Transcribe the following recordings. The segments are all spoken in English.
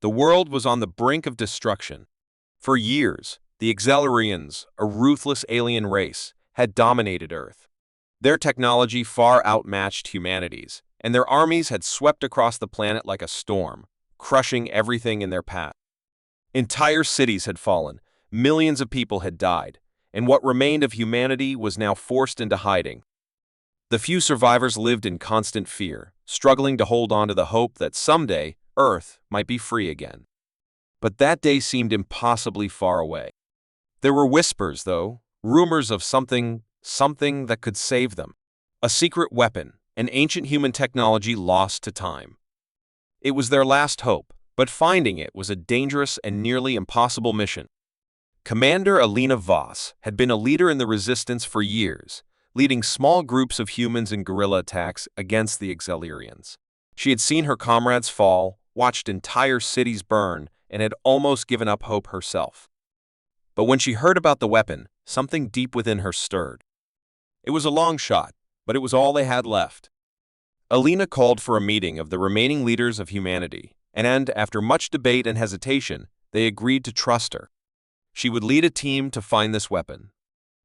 The world was on the brink of destruction. For years, the Exelarians, a ruthless alien race, had dominated Earth. Their technology far outmatched humanity's, and their armies had swept across the planet like a storm, crushing everything in their path. Entire cities had fallen, millions of people had died, and what remained of humanity was now forced into hiding. The few survivors lived in constant fear, struggling to hold on to the hope that someday Earth might be free again. But that day seemed impossibly far away. There were whispers, though, rumors of something that could save them. A secret weapon, an ancient human technology lost to time. It was their last hope, but finding it was a dangerous and nearly impossible mission. Commander Alina Voss had been a leader in the resistance for years, leading small groups of humans in guerrilla attacks against the Exelarians. She had seen her comrades fall, watched entire cities burn, and had almost given up hope herself. But when she heard about the weapon, something deep within her stirred. It was a long shot, but it was all they had left. Alina called for a meeting of the remaining leaders of humanity, and after much debate and hesitation, they agreed to trust her. She would lead a team to find this weapon.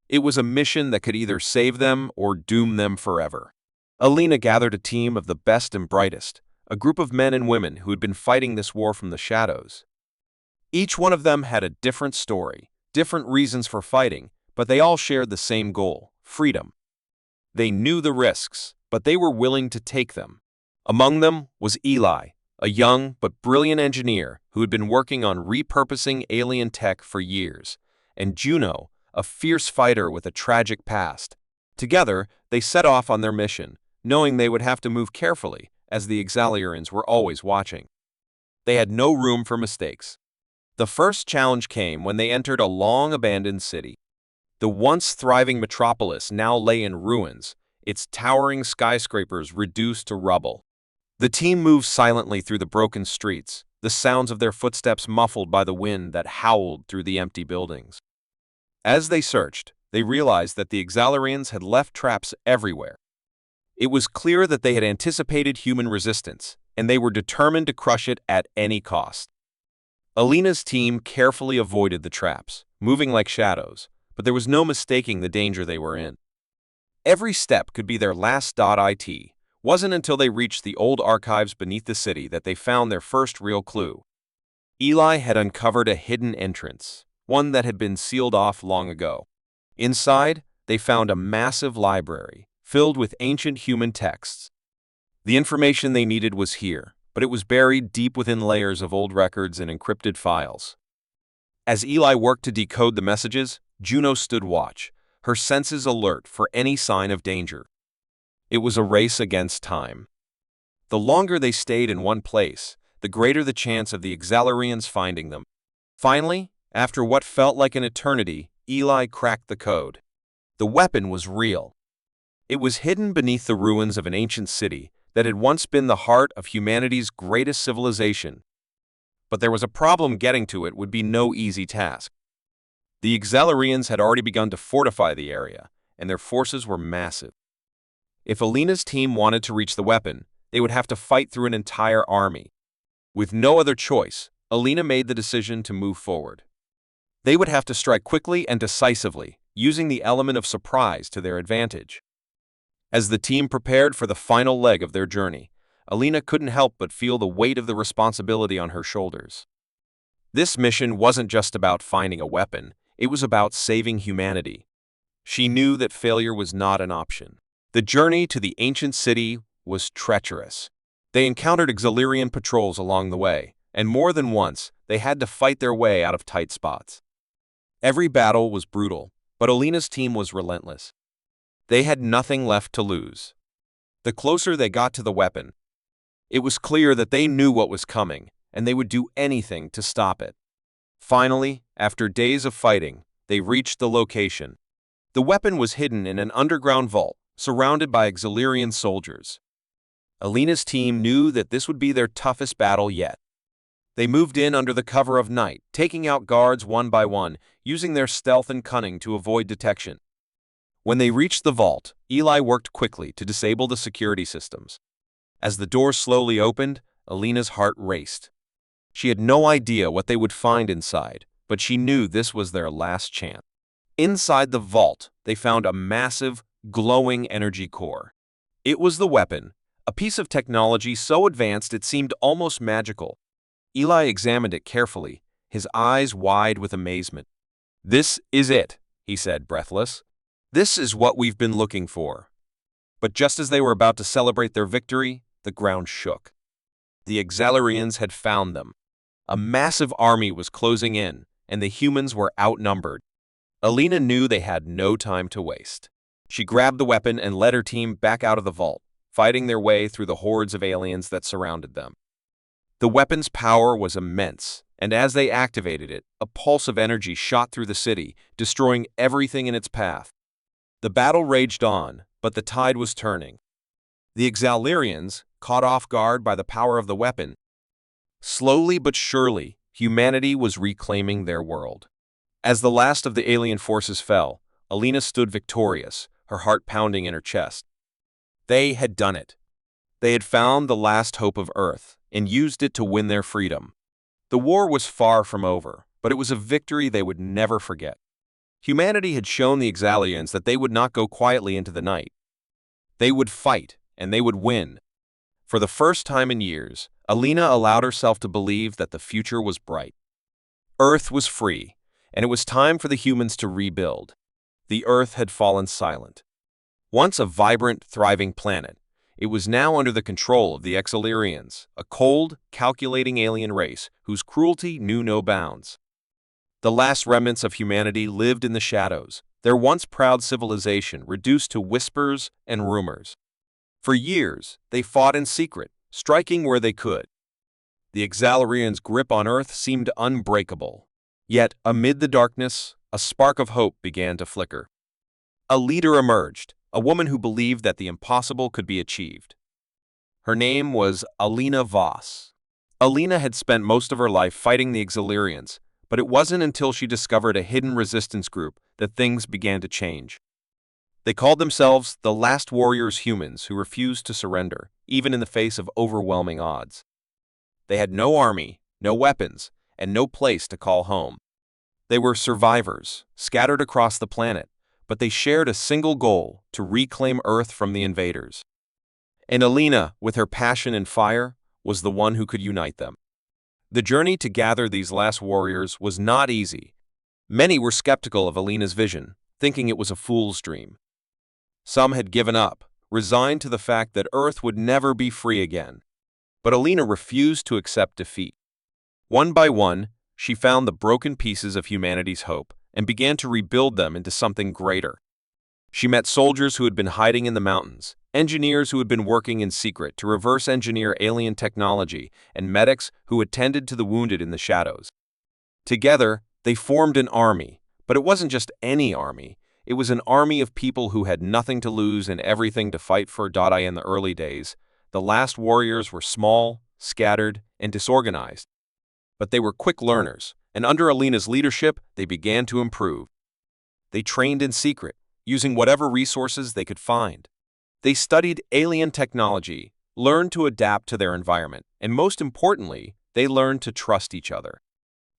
It was a mission that could either save them or doom them forever. Alina gathered a team of the best and brightest, a group of men and women who had been fighting this war from the shadows. Each one of them had a different story, different reasons for fighting, but they all shared the same goal: freedom. They knew the risks, but they were willing to take them. Among them was Eli, a young but brilliant engineer who had been working on repurposing alien tech for years, and Juno, a fierce fighter with a tragic past. Together, they set off on their mission, knowing they would have to move carefully, as the Exelarians were always watching. They had no room for mistakes. The first challenge came when they entered a long-abandoned city. The once thriving metropolis now lay in ruins, its towering skyscrapers reduced to rubble. The team moved silently through the broken streets, the sounds of their footsteps muffled by the wind that howled through the empty buildings. As they searched, they realized that the Exelarians had left traps everywhere. It was clear that they had anticipated human resistance, and they were determined to crush it at any cost. Alina's team carefully avoided the traps, moving like shadows, but there was no mistaking the danger they were in. Every step could be their last. It wasn't until they reached the old archives beneath the city that they found their first real clue. Eli had uncovered a hidden entrance, one that had been sealed off long ago. Inside, they found a massive library, filled with ancient human texts. The information they needed was here, but it was buried deep within layers of old records and encrypted files. As Eli worked to decode the messages, Juno stood watch, her senses alert for any sign of danger. It was a race against time. The longer they stayed in one place, the greater the chance of the Exelarians finding them. Finally, after what felt like an eternity, Eli cracked the code. The weapon was real. It was hidden beneath the ruins of an ancient city that had once been the heart of humanity's greatest civilization. But there was a problem. Getting to it would be no easy task. The Exelarians had already begun to fortify the area, and their forces were massive. If Alina's team wanted to reach the weapon, they would have to fight through an entire army. With no other choice, Alina made the decision to move forward. They would have to strike quickly and decisively, using the element of surprise to their advantage. As the team prepared for the final leg of their journey, Alina couldn't help but feel the weight of the responsibility on her shoulders. This mission wasn't just about finding a weapon, it was about saving humanity. She knew that failure was not an option. The journey to the ancient city was treacherous. They encountered Exelarian patrols along the way, and more than once, they had to fight their way out of tight spots. Every battle was brutal, but Alina's team was relentless. They had nothing left to lose. The closer they got to the weapon, it was clear that they knew what was coming, and they would do anything to stop it. Finally, after days of fighting, they reached the location. The weapon was hidden in an underground vault, surrounded by Exelarian soldiers. Alina's team knew that this would be their toughest battle yet. They moved in under the cover of night, taking out guards one by one, using their stealth and cunning to avoid detection. When they reached the vault, Eli worked quickly to disable the security systems. As the door slowly opened, Alina's heart raced. She had no idea what they would find inside, but she knew this was their last chance. Inside the vault, they found a massive, glowing energy core. It was the weapon, a piece of technology so advanced it seemed almost magical. Eli examined it carefully, his eyes wide with amazement. "This is it," he said, breathless. "This is what we've been looking for." But just as they were about to celebrate their victory, the ground shook. The Exalarians had found them. A massive army was closing in, and the humans were outnumbered. Alina knew they had no time to waste. She grabbed the weapon and led her team back out of the vault, fighting their way through the hordes of aliens that surrounded them. The weapon's power was immense, and as they activated it, a pulse of energy shot through the city, destroying everything in its path. The battle raged on, but the tide was turning. The Exalarians, caught off guard by the power of the weapon, slowly but surely, humanity was reclaiming their world. As the last of the alien forces fell, Alina stood victorious, her heart pounding in her chest. They had done it. They had found the last hope of Earth and used it to win their freedom. The war was far from over, but it was a victory they would never forget. Humanity had shown the Exalians that they would not go quietly into the night. They would fight, and they would win. For the first time in years, Alina allowed herself to believe that the future was bright. Earth was free, and it was time for the humans to rebuild. The Earth had fallen silent. Once a vibrant, thriving planet, it was now under the control of the Exalarians, a cold, calculating alien race whose cruelty knew no bounds. The last remnants of humanity lived in the shadows, their once proud civilization reduced to whispers and rumors. For years, they fought in secret, striking where they could. The Exalarians' grip on Earth seemed unbreakable. Yet, amid the darkness, a spark of hope began to flicker. A leader emerged, a woman who believed that the impossible could be achieved. Her name was Alina Voss. Alina had spent most of her life fighting the Exalarians, but it wasn't until she discovered a hidden resistance group that things began to change. They called themselves the Last Warriors Humans who refused to surrender, even in the face of overwhelming odds. They had no army, no weapons, and no place to call home. They were survivors, scattered across the planet, but they shared a single goal: to reclaim Earth from the invaders. And Alina, with her passion and fire, was the one who could unite them. The journey to gather these last warriors was not easy. Many were skeptical of Alina's vision, thinking it was a fool's dream. Some had given up, resigned to the fact that Earth would never be free again. But Alina refused to accept defeat. One by one, she found the broken pieces of humanity's hope and began to rebuild them into something greater. She met soldiers who had been hiding in the mountains, engineers who had been working in secret to reverse engineer alien technology, and medics who attended to the wounded in the shadows. Together, they formed an army, but it wasn't just any army. It was an army of people who had nothing to lose and everything to fight for. In the early days, the last warriors were small, scattered, and disorganized. But they were quick learners, and under Alina's leadership, they began to improve. They trained in secret, using whatever resources they could find. They studied alien technology, learned to adapt to their environment, and most importantly, they learned to trust each other.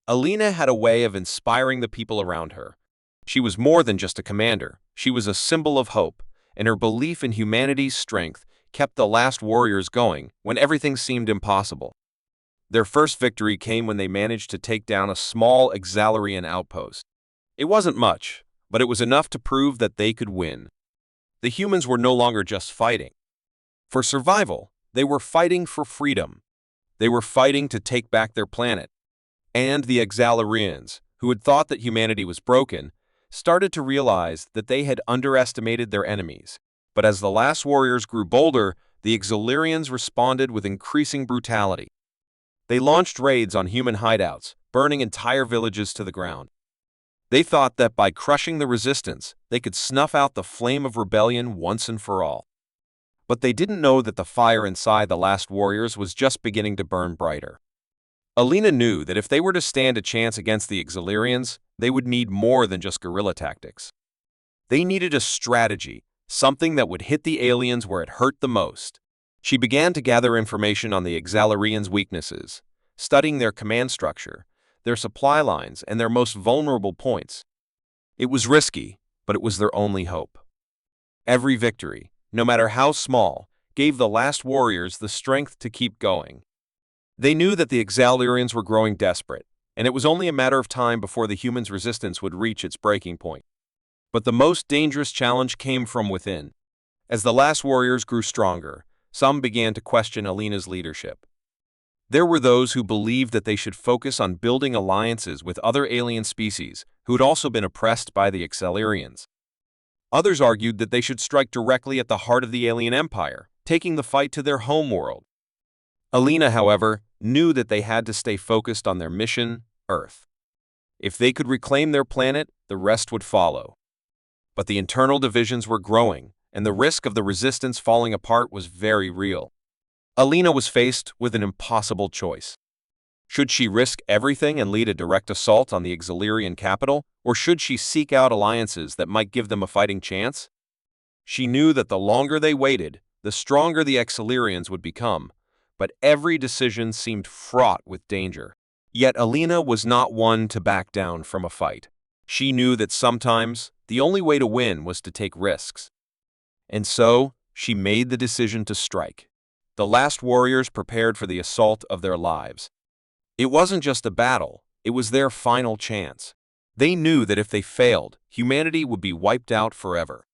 Alina had a way of inspiring the people around her. She was more than just a commander. She was a symbol of hope, and her belief in humanity's strength kept the last warriors going when everything seemed impossible. Their first victory came when they managed to take down a small Exalarian outpost. It wasn't much, but it was enough to prove that they could win. The humans were no longer just fighting for survival, they were fighting for freedom. They were fighting to take back their planet. And the Exalarians, who had thought that humanity was broken, started to realize that they had underestimated their enemies. But as the last warriors grew bolder, the Exalarians responded with increasing brutality. They launched raids on human hideouts, burning entire villages to the ground. They thought that by crushing the resistance, they could snuff out the flame of rebellion once and for all. But they didn't know that the fire inside the last warriors was just beginning to burn brighter. Alina knew that if they were to stand a chance against the Exalarians, they would need more than just guerrilla tactics. They needed a strategy, something that would hit the aliens where it hurt the most. She began to gather information on the Exalarians' weaknesses. studying their command structure, their supply lines, and their most vulnerable points. It was risky, but it was their only hope. Every victory, no matter how small, gave the last warriors the strength to keep going. They knew that the Exalirians were growing desperate, and it was only a matter of time before the humans' resistance would reach its breaking point. But the most dangerous challenge came from within. As the last warriors grew stronger, some began to question Alina's leadership. There were those who believed that they should focus on building alliances with other alien species who had also been oppressed by the Exalirians. Others argued that they should strike directly at the heart of the alien empire, taking the fight to their homeworld. Alina, however, knew that they had to stay focused on their mission, Earth. If they could reclaim their planet, the rest would follow. But the internal divisions were growing, and the risk of the resistance falling apart was very real. Alina was faced with an impossible choice. Should she risk everything and lead a direct assault on the Exalirian capital, or should she seek out alliances that might give them a fighting chance? She knew that the longer they waited, the stronger the Exalirians would become, but every decision seemed fraught with danger. Yet Alina was not one to back down from a fight. She knew that sometimes the only way to win was to take risks. And so, she made the decision to strike. The last warriors prepared for the assault of their lives. It wasn't just a battle, it was their final chance. They knew that if they failed, humanity would be wiped out forever.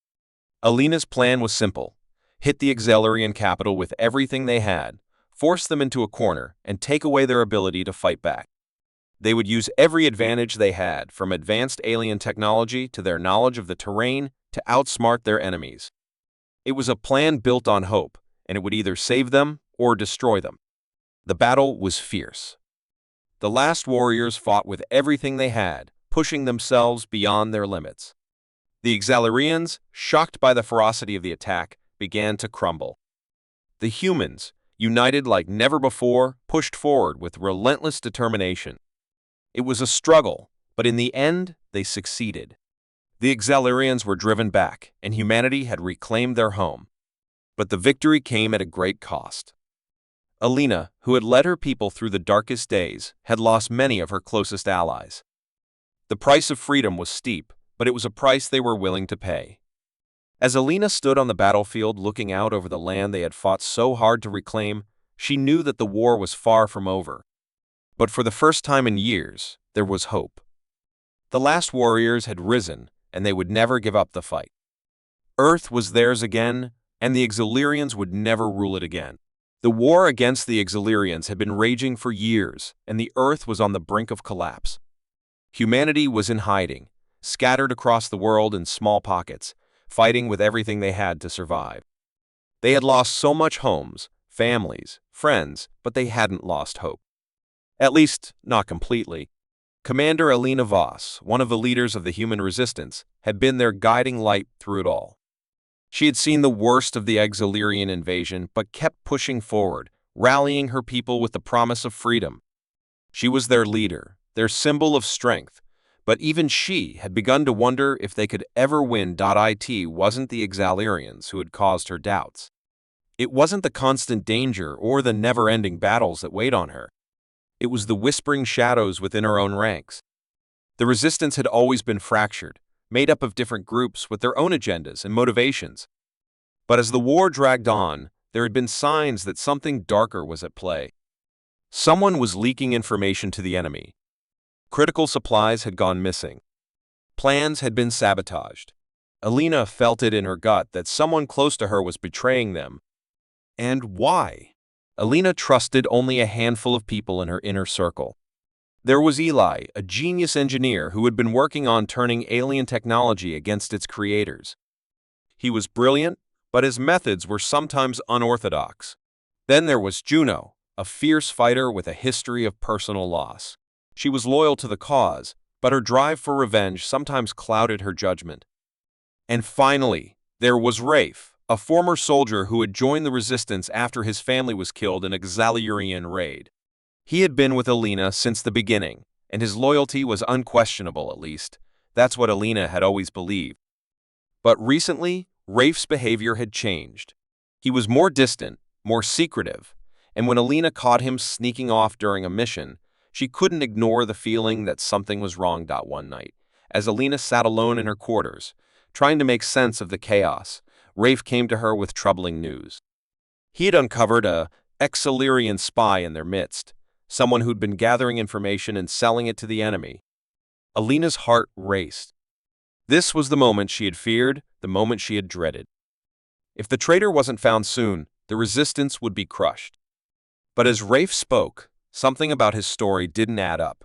Alina's plan was simple: hit the Exalirian capital with everything they had, force them into a corner, and take away their ability to fight back. They would use every advantage they had, from advanced alien technology to their knowledge of the terrain, to outsmart their enemies. It was a plan built on hope, and it would either save them or destroy them. The battle was fierce. The last warriors fought with everything they had, pushing themselves beyond their limits. The Exalirians, shocked by the ferocity of the attack, began to crumble. The humans, united like never before, pushed forward with relentless determination. It was a struggle, but in the end, they succeeded. The Exalirians were driven back, and humanity had reclaimed their home. But the victory came at a great cost. Alina, who had led her people through the darkest days, had lost many of her closest allies. The price of freedom was steep, but it was a price they were willing to pay. As Alina stood on the battlefield looking out over the land they had fought so hard to reclaim, she knew that the war was far from over. But for the first time in years, there was hope. The last warriors had risen, and they would never give up the fight. Earth was theirs again, and the Exalirians would never rule it again. The war against the Exalirians had been raging for years, and the Earth was on the brink of collapse. Humanity was in hiding, scattered across the world in small pockets, fighting with everything they had to survive. They had lost so much homes, families, friends, but they hadn't lost hope. At least, not completely. Commander Alina Voss, one of the leaders of the human resistance, had been their guiding light through it all. She had seen the worst of the Exalirian invasion, but kept pushing forward, rallying her people with the promise of freedom. She was their leader, their symbol of strength, but even she had begun to wonder if they could ever win. It wasn't the Exalirians who had caused her doubts. It wasn't the constant danger or the never-ending battles that weighed on her. It was the whispering shadows within her own ranks. The resistance had always been fractured, made up of different groups with their own agendas and motivations. But as the war dragged on, there had been signs that something darker was at play. Someone was leaking information to the enemy. Critical supplies had gone missing. Plans had been sabotaged. Alina felt it in her gut that someone close to her was betraying them. And why? Alina trusted only a handful of people in her inner circle. There was Eli, a genius engineer who had been working on turning alien technology against its creators. He was brilliant, but his methods were sometimes unorthodox. Then there was Juno, a fierce fighter with a history of personal loss. She was loyal to the cause, but her drive for revenge sometimes clouded her judgment. And finally, there was Rafe, a former soldier who had joined the resistance after his family was killed in a Exalirian raid. He had been with Alina since the beginning, and his loyalty was unquestionable, at least. That's what Alina had always believed. But recently, Rafe's behavior had changed. He was more distant, more secretive, and when Alina caught him sneaking off during a mission, she couldn't ignore the feeling that something was wrong. One night, as Alina sat alone in her quarters, trying to make sense of the chaos, Rafe came to her with troubling news. He had uncovered a Exilirian spy in their midst, someone who'd been gathering information and selling it to the enemy. Alina's heart raced. This was the moment she had feared, the moment she had dreaded. If the traitor wasn't found soon, the resistance would be crushed. But as Rafe spoke, something about his story didn't add up.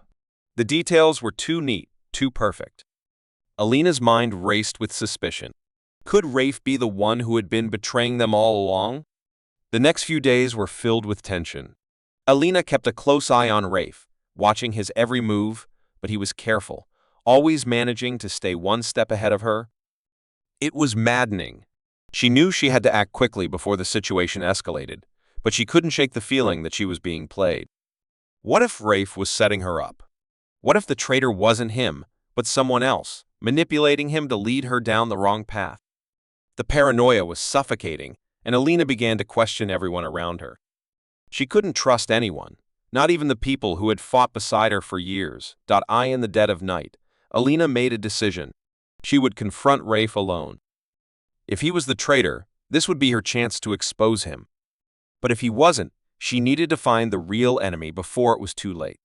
The details were too neat, too perfect. Alina's mind raced with suspicion. Could Rafe be the one who had been betraying them all along? The next few days were filled with tension. Alina kept a close eye on Rafe, watching his every move, but he was careful, always managing to stay one step ahead of her. It was maddening. She knew she had to act quickly before the situation escalated, but she couldn't shake the feeling that she was being played. What if Rafe was setting her up? What if the traitor wasn't him, but someone else, manipulating him to lead her down the wrong path? The paranoia was suffocating, and Alina began to question everyone around her. She couldn't trust anyone, not even the people who had fought beside her for years. In the dead of night, Alina made a decision. She would confront Rafe alone. If he was the traitor, this would be her chance to expose him. But if he wasn't, she needed to find the real enemy before it was too late.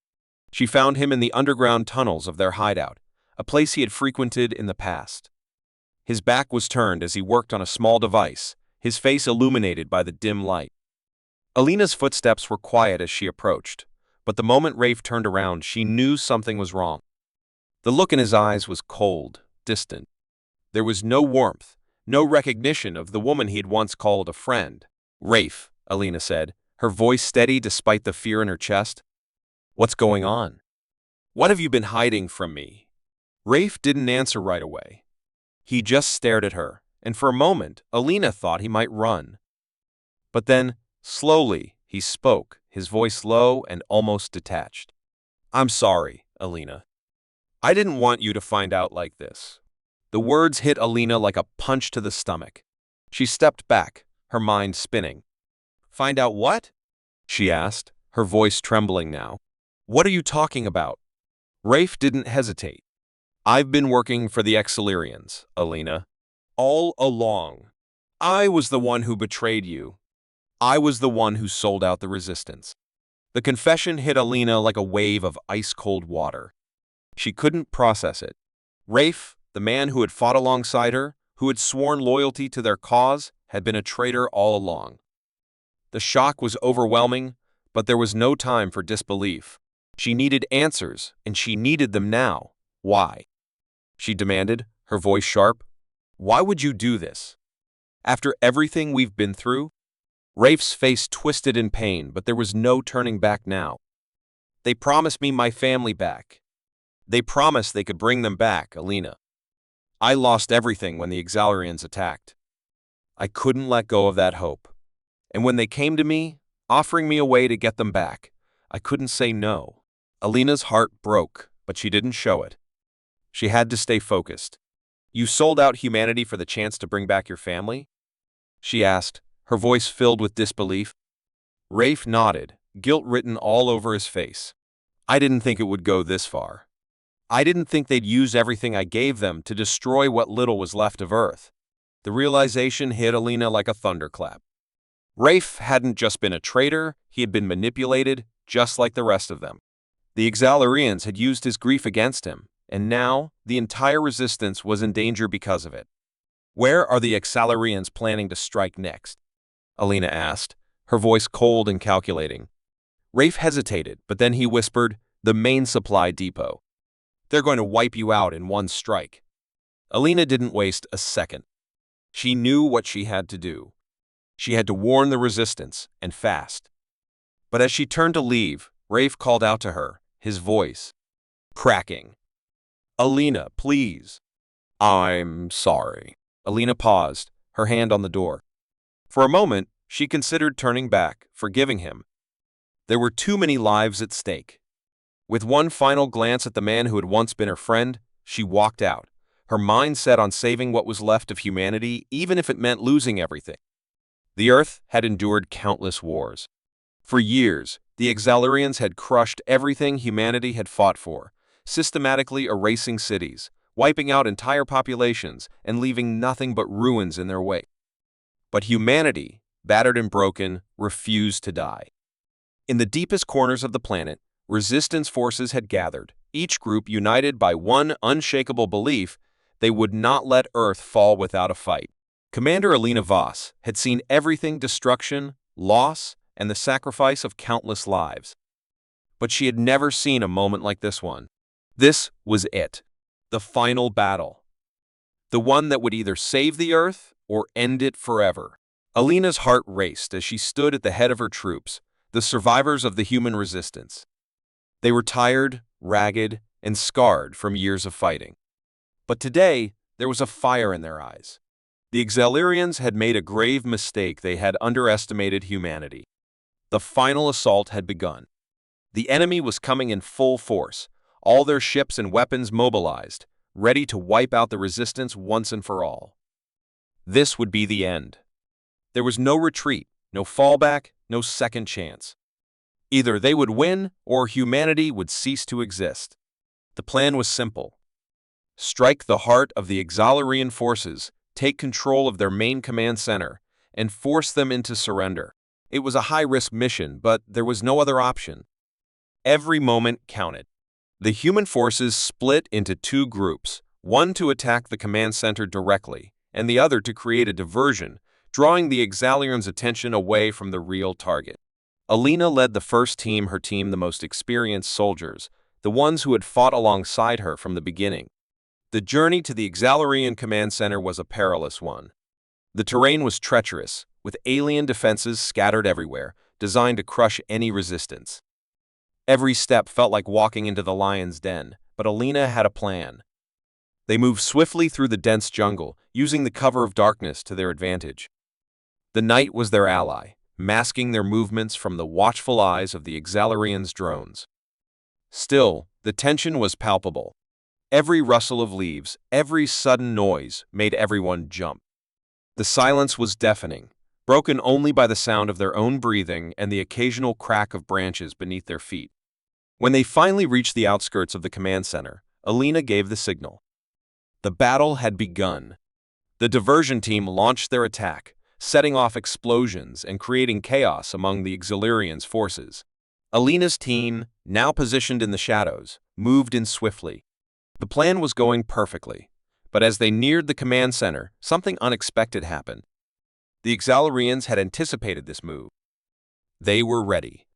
She found him in the underground tunnels of their hideout, a place he had frequented in the past. His back was turned as he worked on a small device, his face illuminated by the dim light. Alina's footsteps were quiet as she approached, but the moment Rafe turned around, she knew something was wrong. The look in his eyes was cold, distant. There was no warmth, no recognition of the woman he had once called a friend. "Rafe," Alina said, her voice steady despite the fear in her chest. "What's going on? What have you been hiding from me?" Rafe didn't answer right away. He just stared at her, and for a moment, Alina thought he might run. But then, slowly, he spoke, his voice low and almost detached. "I'm sorry, Alina. I didn't want you to find out like this." The words hit Alina like a punch to the stomach. She stepped back, her mind spinning. "Find out what?" she asked, her voice trembling now. "What are you talking about?" Rafe didn't hesitate. "I've been working for the Exilirians, Alina. All along. I was the one who betrayed you. I was the one who sold out the resistance." The confession hit Alina like a wave of ice-cold water. She couldn't process it. Rafe, the man who had fought alongside her, who had sworn loyalty to their cause, had been a traitor all along. The shock was overwhelming, but there was no time for disbelief. She needed answers, and she needed them now. "Why?" she demanded, her voice sharp. "Why would you do this? After everything we've been through?" Rafe's face twisted in pain, but there was no turning back now. "They promised me my family back. They promised they could bring them back, Alina. I lost everything when the Exilirians attacked. I couldn't let go of that hope. And when they came to me, offering me a way to get them back, I couldn't say no." Alina's heart broke, but she didn't show it. She had to stay focused. "You sold out humanity for the chance to bring back your family?" she asked, her voice filled with disbelief. Rafe nodded, guilt written all over his face. "I didn't think it would go this far. I didn't think they'd use everything I gave them to destroy what little was left of Earth." The realization hit Alina like a thunderclap. Rafe hadn't just been a traitor, he had been manipulated, just like the rest of them. The Exilirians had used his grief against him, and now the entire resistance was in danger because of it. "Where are the Exilirians planning to strike next?" Alina asked, her voice cold and calculating. Rafe hesitated, but then he whispered, "The main supply depot. They're going to wipe you out in one strike." Alina didn't waste a second. She knew what she had to do. She had to warn the resistance, and fast. But as she turned to leave, Rafe called out to her, his voice cracking. "Alina, please." "I'm sorry." Alina paused, her hand on the door. For a moment, she considered turning back, forgiving him. There were too many lives at stake. With one final glance at the man who had once been her friend, she walked out, her mind set on saving what was left of humanity, even if it meant losing everything. The Earth had endured countless wars. For years, the Exalarians had crushed everything humanity had fought for, systematically erasing cities, wiping out entire populations, and leaving nothing but ruins in their wake. But humanity, battered and broken, refused to die. In the deepest corners of the planet, resistance forces had gathered, each group united by one unshakable belief: they would not let Earth fall without a fight. Commander Alina Voss had seen everything: destruction, loss, and the sacrifice of countless lives. But she had never seen a moment like this one. This was it. The final battle. The one that would either save the Earth or end it forever. Alina's heart raced as she stood at the head of her troops, the survivors of the human resistance. They were tired, ragged, and scarred from years of fighting. But today, there was a fire in their eyes. The Exalarians had made a grave mistake. They had underestimated humanity. The final assault had begun. The enemy was coming in full force, all their ships and weapons mobilized, ready to wipe out the resistance once and for all. This would be the end. There was no retreat, no fallback, no second chance. Either they would win or humanity would cease to exist. The plan was simple. Strike the heart of the Exalarian forces, take control of their main command center, and force them into surrender. It was a high-risk mission, but there was no other option. Every moment counted. The human forces split into two groups, one to attack the command center directly, and the other to create a diversion, drawing the Exalarians' attention away from the real target. Alina led the first team, her team the most experienced soldiers, the ones who had fought alongside her from the beginning. The journey to the Exalarian command center was a perilous one. The terrain was treacherous, with alien defenses scattered everywhere, designed to crush any resistance. Every step felt like walking into the lion's den, but Alina had a plan. They moved swiftly through the dense jungle, using the cover of darkness to their advantage. The night was their ally, masking their movements from the watchful eyes of the Exalarians' drones. Still, the tension was palpable. Every rustle of leaves, every sudden noise made everyone jump. The silence was deafening, broken only by the sound of their own breathing and the occasional crack of branches beneath their feet. When they finally reached the outskirts of the command center, Alina gave the signal. The battle had begun. The diversion team launched their attack, setting off explosions and creating chaos among the Exalarians' forces. Alina's team, now positioned in the shadows, moved in swiftly. The plan was going perfectly, but as they neared the command center, something unexpected happened. The Exalarians had anticipated this move. They were ready.